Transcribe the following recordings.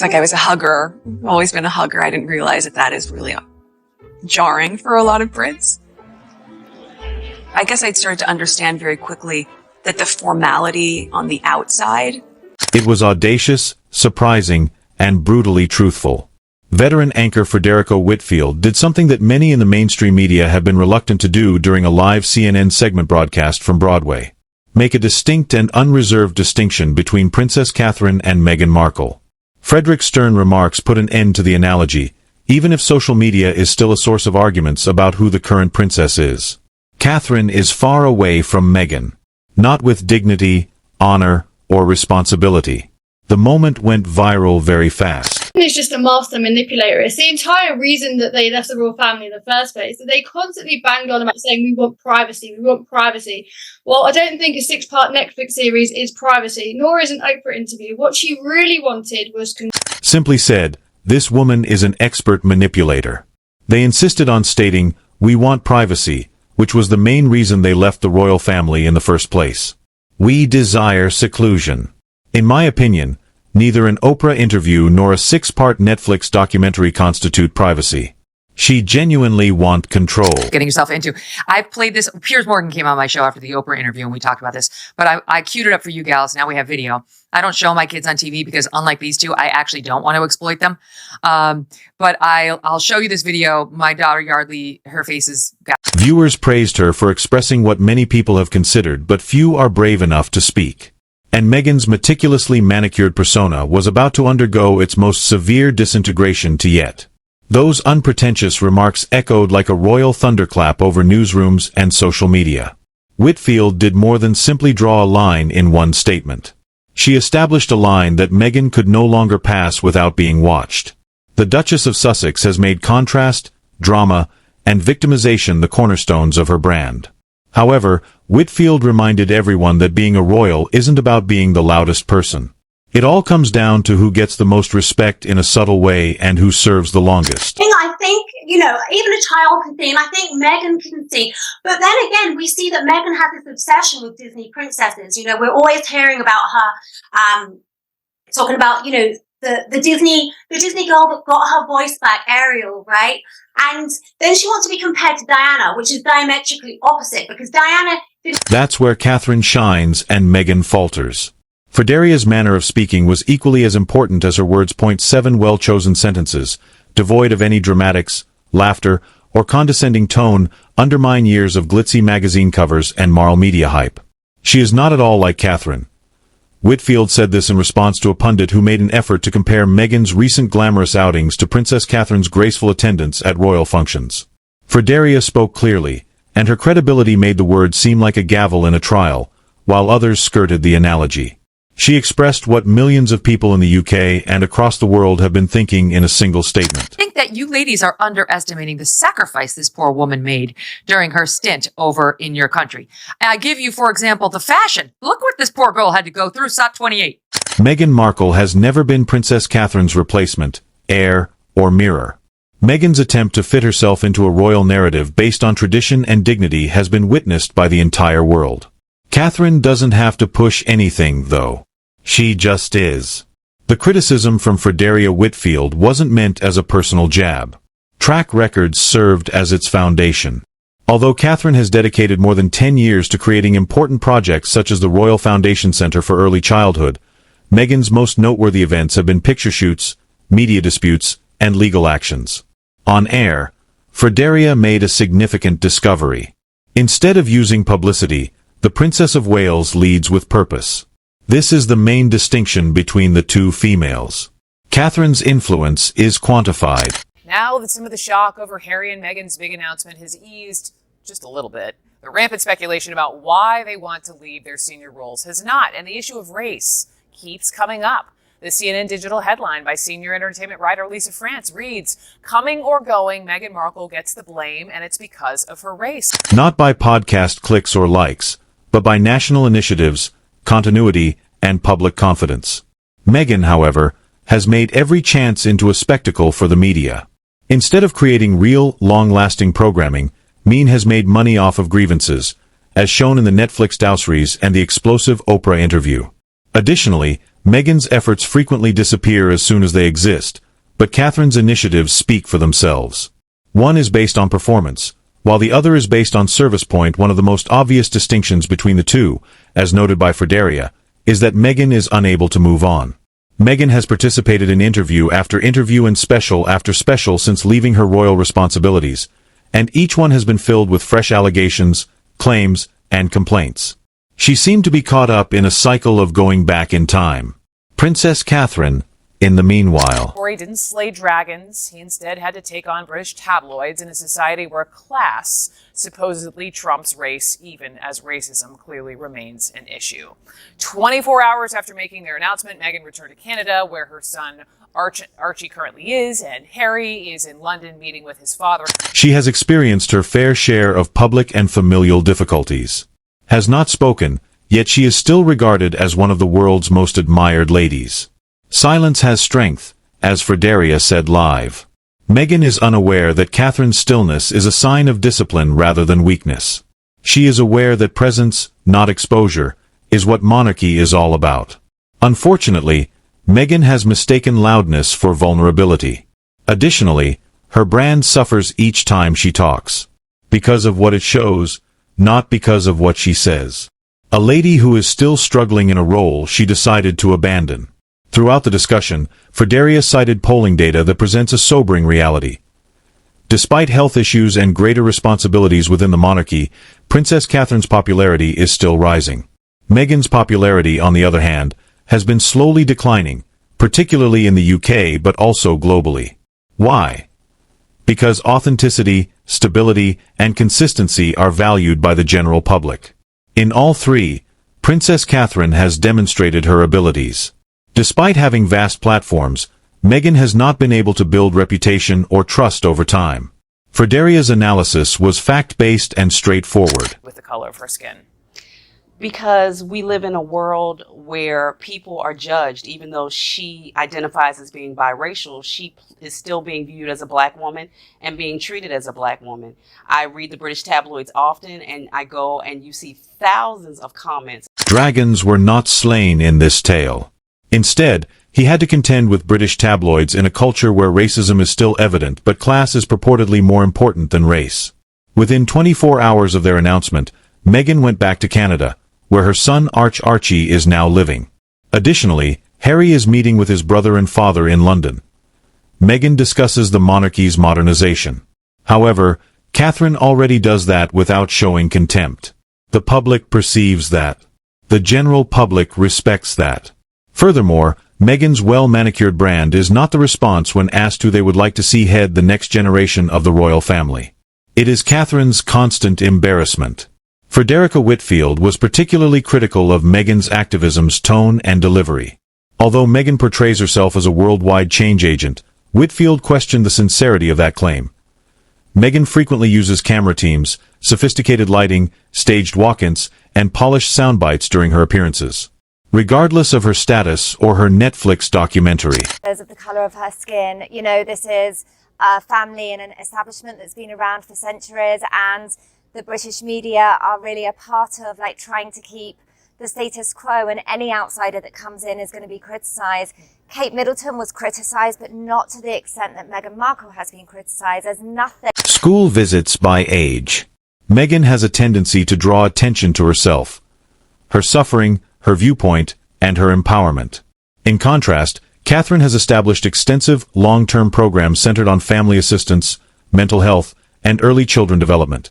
Like I was a hugger, always been a hugger. I didn't realize that is really jarring for a lot of Brits. I guess I'd started to understand very quickly that the formality on the outside. It was audacious, surprising, and brutally truthful. Veteran anchor Fredricka Whitfield did something that many in the mainstream media have been reluctant to do during a live CNN segment broadcast from Broadway. Make a distinct and unreserved distinction between Princess Catherine and Meghan Markle. Frederick's stern remarks put an end to the analogy, even if social media is still a source of arguments about who the current princess is. Catherine is far away from Meghan. Not with dignity, honor, or responsibility. The moment went viral very fast. Is just a master manipulator. It's the entire reason that they left the royal family in the first place. That they constantly banged on about saying we want privacy, we want privacy. Well, I don't think a 6-part Netflix series is privacy, nor is an Oprah interview. What she really wanted was Simply said, this woman is an expert manipulator. They insisted on stating, "We want privacy," which was the main reason they left the royal family in the first place. We desire seclusion. In my opinion, neither an Oprah interview nor a 6-part Netflix documentary constitute privacy. She genuinely want control. Getting yourself into. I played this. Piers Morgan came on my show after the Oprah interview and we talked about this, but I queued it up for you gals. Now we have video. I don't show my kids on TV because unlike these two, I actually don't want to exploit them. But I'll show you this video. My daughter Yardley, her face is... Viewers praised her for expressing what many people have considered, but few are brave enough to speak. And Meghan's meticulously manicured persona was about to undergo its most severe disintegration to yet. Those unpretentious remarks echoed like a royal thunderclap over newsrooms and social media. Whitfield did more than simply draw a line in one statement. She established a line that Meghan could no longer pass without being watched. The Duchess of Sussex has made contrast, drama, and victimization the cornerstones of her brand. However, Whitfield reminded everyone that being a royal isn't about being the loudest person. It all comes down to who gets the most respect in a subtle way and who serves the longest. I think, even a child can see, and I think Meghan can see. But then again, we see that Meghan has this obsession with Disney princesses. We're always hearing about her, talking about, the Disney girl that got her voice back, Ariel, right? And then she wants to be compared to Diana, which is diametrically opposite, because Diana... That's where Catherine shines and Meghan falters. Frederia's manner of speaking was equally as important as her words. 7 well-chosen sentences, devoid of any dramatics, laughter, or condescending tone, undermine years of glitzy magazine covers and moral media hype. She is not at all like Catherine. Whitfield said this in response to a pundit who made an effort to compare Meghan's recent glamorous outings to Princess Catherine's graceful attendance at royal functions. Frederica spoke clearly, and her credibility made the words seem like a gavel in a trial, while others skirted the analogy. She expressed what millions of people in the UK and across the world have been thinking in a single statement. I think that you ladies are underestimating the sacrifice this poor woman made during her stint over in your country. I give you, for example, the fashion. Look what this poor girl had to go through. SOT 28. Meghan Markle has never been Princess Catherine's replacement, heir, or mirror. Meghan's attempt to fit herself into a royal narrative based on tradition and dignity has been witnessed by the entire world. Catherine doesn't have to push anything, though. She just is. The criticism from Fredricka Whitfield wasn't meant as a personal jab. Track records served as its foundation. Although Catherine has dedicated more than 10 years to creating important projects such as the Royal Foundation Center for Early Childhood, Meghan's most noteworthy events have been picture shoots, media disputes, and legal actions. On air, Fredricka made a significant discovery. Instead of using publicity, the Princess of Wales leads with purpose. This is the main distinction between the two females. Catherine's influence is quantified. Now that some of the shock over Harry and Meghan's big announcement has eased just a little bit, the rampant speculation about why they want to leave their senior roles has not, and the issue of race keeps coming up. The CNN digital headline by senior entertainment writer Lisa France reads, "Coming or going, Meghan Markle gets the blame, and it's because of her race." Not by podcast clicks or likes, but by national initiatives, continuity, and public confidence. Meghan, however, has made every chance into a spectacle for the media. Instead of creating real, long-lasting programming, Meghan has made money off of grievances, as shown in the Netflix dowseries and the explosive Oprah interview. Additionally, Meghan's efforts frequently disappear as soon as they exist, but Catherine's initiatives speak for themselves. One is based on performance, while the other is based on service point. One of the most obvious distinctions between the two, as noted by Fredricka, is that Meghan is unable to move on. Meghan has participated in interview after interview and special after special since leaving her royal responsibilities, and each one has been filled with fresh allegations, claims, and complaints. She seemed to be caught up in a cycle of going back in time. Princess Catherine, in the meanwhile, Rory didn't slay dragons. He instead had to take on British tabloids in a society where class supposedly trumps race, even as racism clearly remains an issue. 24 hours after making their announcement, Meghan returned to Canada, where her son Archie currently is, and Harry is in London meeting with his father. She has experienced her fair share of public and familial difficulties. Has not spoken, yet she is still regarded as one of the world's most admired ladies. Silence has strength, as Fredricka said live. Meghan is unaware that Catherine's stillness is a sign of discipline rather than weakness. She is aware that presence, not exposure, is what monarchy is all about. Unfortunately, Meghan has mistaken loudness for vulnerability. Additionally, her brand suffers each time she talks. Because of what it shows, not because of what she says. A lady who is still struggling in a role she decided to abandon. Throughout the discussion, Fredricka cited polling data that presents a sobering reality. Despite health issues and greater responsibilities within the monarchy, Princess Catherine's popularity is still rising. Meghan's popularity, on the other hand, has been slowly declining, particularly in the UK but also globally. Why? Because authenticity, stability, and consistency are valued by the general public. In all three, Princess Catherine has demonstrated her abilities. Despite having vast platforms, Meghan has not been able to build reputation or trust over time. Fredricka's analysis was fact-based and straightforward. With the color of her skin. Because we live in a world where people are judged. Even though she identifies as being biracial, she is still being viewed as a black woman and being treated as a black woman. I read the British tabloids often, and I go and you see thousands of comments. Dragons were not slain in this tale. Instead, he had to contend with British tabloids in a culture where racism is still evident but class is purportedly more important than race. Within 24 hours of their announcement, Meghan went back to Canada, where her son Archie is now living. Additionally, Harry is meeting with his brother and father in London. Meghan discusses the monarchy's modernization. However, Catherine already does that without showing contempt. The public perceives that. The general public respects that. Furthermore, Meghan's well-manicured brand is not the response when asked who they would like to see head the next generation of the royal family. It is Catherine's constant embarrassment. Fredricka Whitfield was particularly critical of Meghan's activism's tone and delivery. Although Meghan portrays herself as a worldwide change agent, Whitfield questioned the sincerity of that claim. Meghan frequently uses camera teams, sophisticated lighting, staged walk-ins, and polished soundbites during her appearances. Regardless of her status or her Netflix documentary. Because of the colour of her skin, you know, this is a family and an establishment that's been around for centuries, and the British media are really a part of like trying to keep the status quo, and any outsider that comes in is going to be criticised. Kate Middleton was criticised, but not to the extent that Meghan Markle has been criticised. There's nothing. School visits by age. Meghan has a tendency to draw attention to herself, her suffering, her viewpoint, and her empowerment. In contrast, Catherine has established extensive, long-term programs centered on family assistance, mental health, and early children development.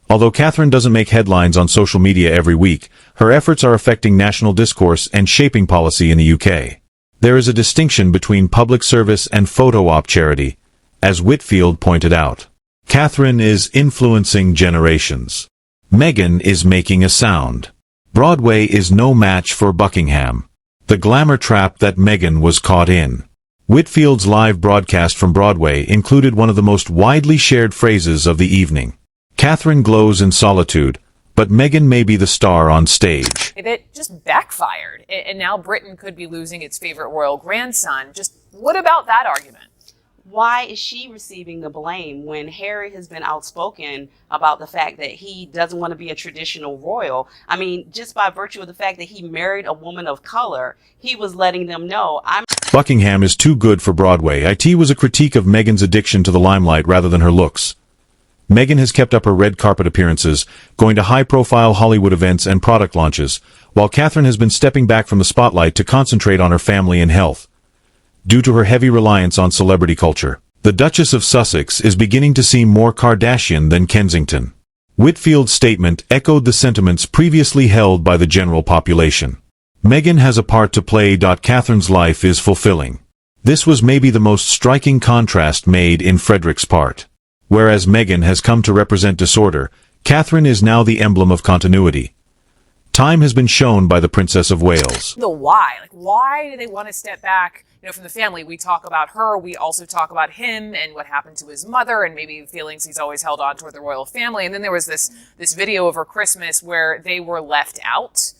Although Catherine doesn't make headlines on social media every week, her efforts are affecting national discourse and shaping policy in the UK. There is a distinction between public service and photo-op charity, as Whitfield pointed out. Catherine is influencing generations. Meghan is making a sound. Broadway is no match for Buckingham. The glamour trap that Meghan was caught in. Whitfield's live broadcast from Broadway included one of the most widely shared phrases of the evening. Catherine glows in solitude, but Meghan may be the star on stage. That just backfired, and now Britain could be losing its favorite royal grandson. Just what about that argument? why is she receiving the blame when Harry has been outspoken about the fact that he doesn't want to be a traditional royal? I mean, just by virtue of the fact that he married a woman of color, he was letting them know, Buckingham is too good for Broadway. It was a critique of Meghan's addiction to the limelight rather than her looks. Meghan has kept up her red carpet appearances, going to high-profile Hollywood events and product launches, while Catherine has been stepping back from the spotlight to concentrate on her family and health. Due to her heavy reliance on celebrity culture, the Duchess of Sussex is beginning to seem more Kardashian than Kensington. Whitfield's statement echoed the sentiments previously held by the general population. Meghan has a part to play. Catherine's life is fulfilling. This was maybe the most striking contrast made in Frederick's part. Whereas Meghan has come to represent disorder, Catherine is now the emblem of continuity. Time has been shown by the Princess of Wales. The why. Like, why do they want to step back? You know, from the family, we talk about her. We also talk about him and what happened to his mother and maybe feelings he's always held on toward the royal family. And then there was this video over Christmas where they were left out.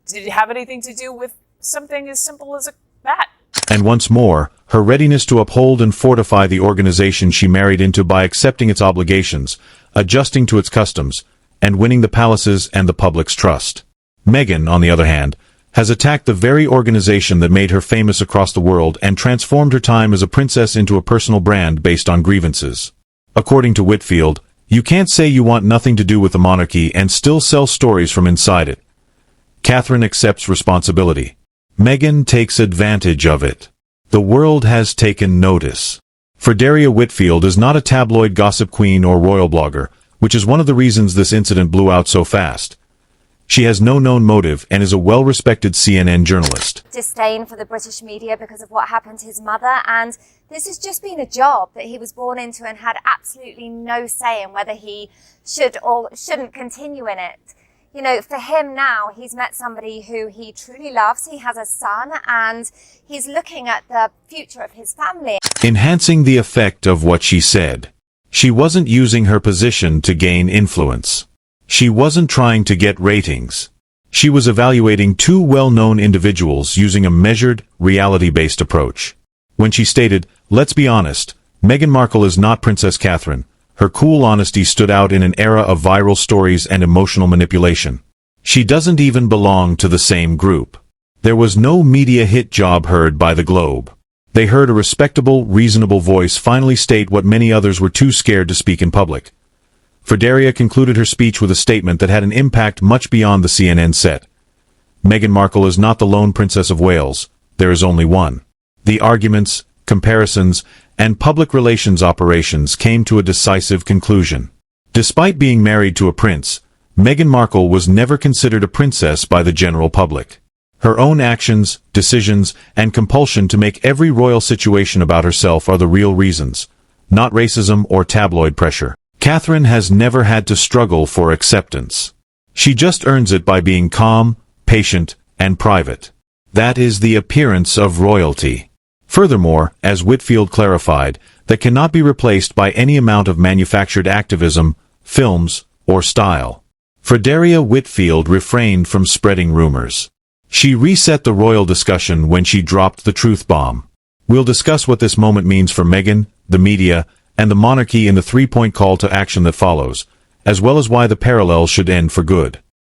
Did it have anything to do with something as simple as that? And once more, her readiness to uphold and fortify the organization she married into by accepting its obligations, adjusting to its customs, and winning the palace's and the public's trust. Meghan, on the other hand, has attacked the very organization that made her famous across the world and transformed her time as a princess into a personal brand based on grievances. According to Whitfield, you can't say you want nothing to do with the monarchy and still sell stories from inside it. Catherine accepts responsibility. Meghan takes advantage of it. The world has taken notice. Fredricka Whitfield is not a tabloid gossip queen or royal blogger, which is one of the reasons this incident blew out so fast. She has no known motive and is a well-respected CNN journalist. Disdain for the British media because of what happened to his mother, and this has just been a job that he was born into and had absolutely no say in whether he should or shouldn't continue in it. You know, for him now, he's met somebody who he truly loves. He has a son, and he's looking at the future of his family. Enhancing the effect of what she said. She wasn't using her position to gain influence. She wasn't trying to get ratings. She was evaluating two well-known individuals using a measured, reality-based approach. When she stated, "Let's be honest, Meghan Markle is not Princess Catherine," her cool honesty stood out in an era of viral stories and emotional manipulation. She doesn't even belong to the same group. There was no media hit job heard by the Globe. They heard a respectable, reasonable voice finally state what many others were too scared to speak in public. Fredricka concluded her speech with a statement that had an impact much beyond the CNN set. Meghan Markle is not the lone Princess of Wales. There is only one. The arguments, comparisons, and public relations operations came to a decisive conclusion. Despite being married to a prince, Meghan Markle was never considered a princess by the general public. Her own actions, decisions, and compulsion to make every royal situation about herself are the real reasons, not racism or tabloid pressure. Catherine has never had to struggle for acceptance. She just earns it by being calm, patient, and private. That is the appearance of royalty. Furthermore, as Whitfield clarified, that cannot be replaced by any amount of manufactured activism, films, or style. Fredricka Whitfield refrained from spreading rumors. She reset the royal discussion when she dropped the truth bomb. We'll discuss what this moment means for Meghan, the media, and the monarchy in the three-point call to action that follows, as well as why the parallels should end for good.